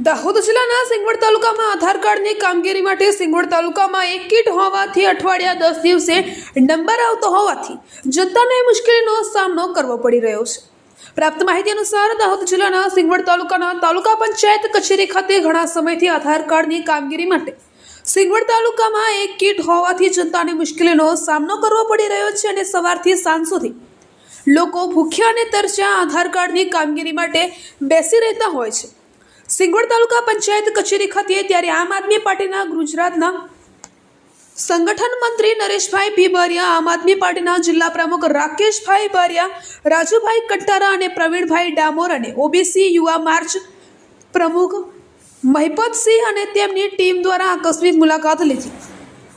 દાહોદ જિલ્લાના સિંગવડ તાલુકામાં આધાર કાર્ડની કામગીરી માટે સિંગવડ તાલુકામાં એક કીટ હોવાથી અઠવાડિયા 10 દિવસે નંબર આવતો હોવાથી જનતાને મુશ્કેલીનો સામનો કરવો પડી રહ્યો છે। પ્રાપ્ત માહિતી અનુસાર દાહોદ જિલ્લાના સિંગવડ તાલુકાના તાલુકા પંચાયત કચેરી ખાતે ઘણા સમયથી આધાર કાર્ડની કામગીરી માટે સિંગવડ તાલુકામાં એક કીટ હોવાથી જનતાને મુશ્કેલીનો સામનો કરવો પડી રહ્યો છે અને સવારથી સાંજ સુધી લોકો ભૂખ્યા અને તરસ્યા આધાર કાર્ડની કામગીરી માટે બેસી રહેતા હોય છે। સિંગવડ તાલુકા પંચાયત કચેરી ખાતે ત્યારે આમ આદમી પાર્ટીના ગુજરાતના સંગઠન મંત્રી નરેશભાઈ પી બારિયા, આમ આદમી પાર્ટીના જિલ્લા પ્રમુખ રાકેશભાઈ બારિયા, રાજુભાઈ કટ્ટારા અને પ્રવીણભાઈ ડામોર અને ઓબીસી યુવા માર્ચ પ્રમુખ મહિપતસિંહ અને તેમની ટીમ દ્વારા આકસ્મિક મુલાકાત લીધી।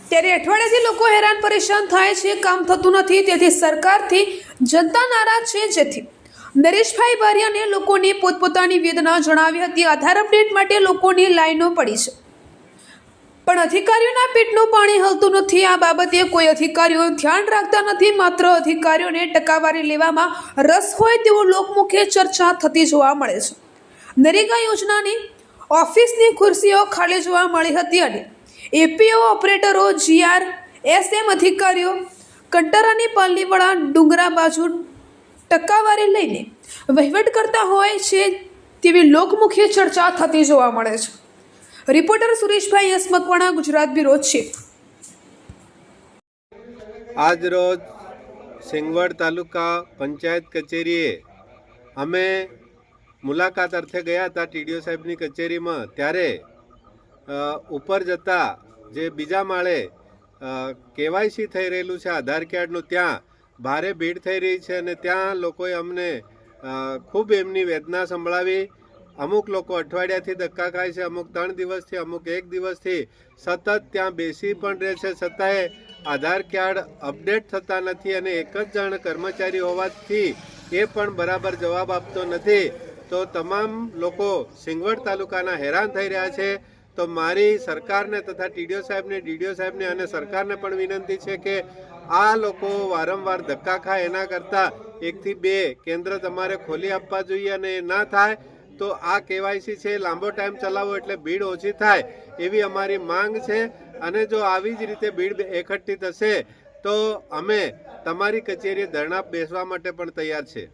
ત્યારે અઠવાડિયાથી લોકો હેરાન પરેશાન થાય છે, કામ થતું નથી, તેથી સરકારથી જનતા નારાજ છે। જેથી નરેશભાઈ બારિયાને લોકોની પોતપોતાની વેદના જણાવી હતી। આધાર અપડેટ માટે લોકોની લાઈનો પડી છે, પણ અધિકારીઓના પેટનું પાણી હલતું નથી। આ બાબતે કોઈ અધિકારીઓ ધ્યાન રાખતા નથી, માત્ર અધિકારીઓને ટકાવારી લેવામાં રસ હોય તેવું લોકમુખે ચર્ચા થતી જોવા મળે છે। નરેગા યોજનાની ઓફિસની ખુરશીઓ ખાલી જોવા મળી હતી અને એપીઓ ઓપરેટરો, GRSM અધિકારીઓ કંટારાની પાલનીવાળા ડુંગરા બાજુ ટકાવારી લઈને વહીવટ કરતા હોય છે તેવી લોકમુખી ચર્ચા થતી જોવા મળે છે। Reporter Sureshbhai S Makwana, Gujarat bureau chief. આજ રોજ સિંગવડ તાલુકા પંચાયત કચેરીએ અમે મુલાકાત અર્થે ગયા હતા ટીડીઓ સાહેબની કચેરીમાં। ત્યારે ઉપર જતા જે બીજા માળે કેવાયસી થઈ રહેલું છે આધાર કાર્ડનું, ત્યાં ભારે ભીડ થઈ રહી છે અને ત્યાં લોકોએ અમને ખૂબ એમની વેદના સંભળાવી। અમુક લોકો અઠવાડિયાથી ધક્કા ખાય છે, અમુક 3 દિવસથી, અમુક 1 દિવસથી સતત ત્યાં બેસી પણ રહે છે, છતાંય આધાર કાર્ડ અપડેટ થતા નથી અને એક જ જણ કર્મચારી હોવાથી એ પણ બરાબર જવાબ આપતો નથી। તો તમામ લોકો સિંગવડ તાલુકાના હેરાન થઈ રહ્યા છે। તો મારી સરકારને તથા ટીડીઓ સાહેબને, ડીડીઓ સાહેબને અને સરકારને પણ વિનંતી છે કે આ લોકો વારંવાર ધક્કા ખાય એના કરતાં 1 થી 2 કેન્દ્ર તમારે ખોલી આપવા જોઈએ અને એ ના થાય તો આ કેવાયસી છે લાંબો ટાઈમ ચલાવો એટલે ભીડ ઓછી થાય એવી અમારી માંગ છે। અને જો આવી જ રીતે ભીડ એકઠી થશે તો અમે તમારી કચેરીએ ધરણા બેસવા માટે પણ તૈયાર છે।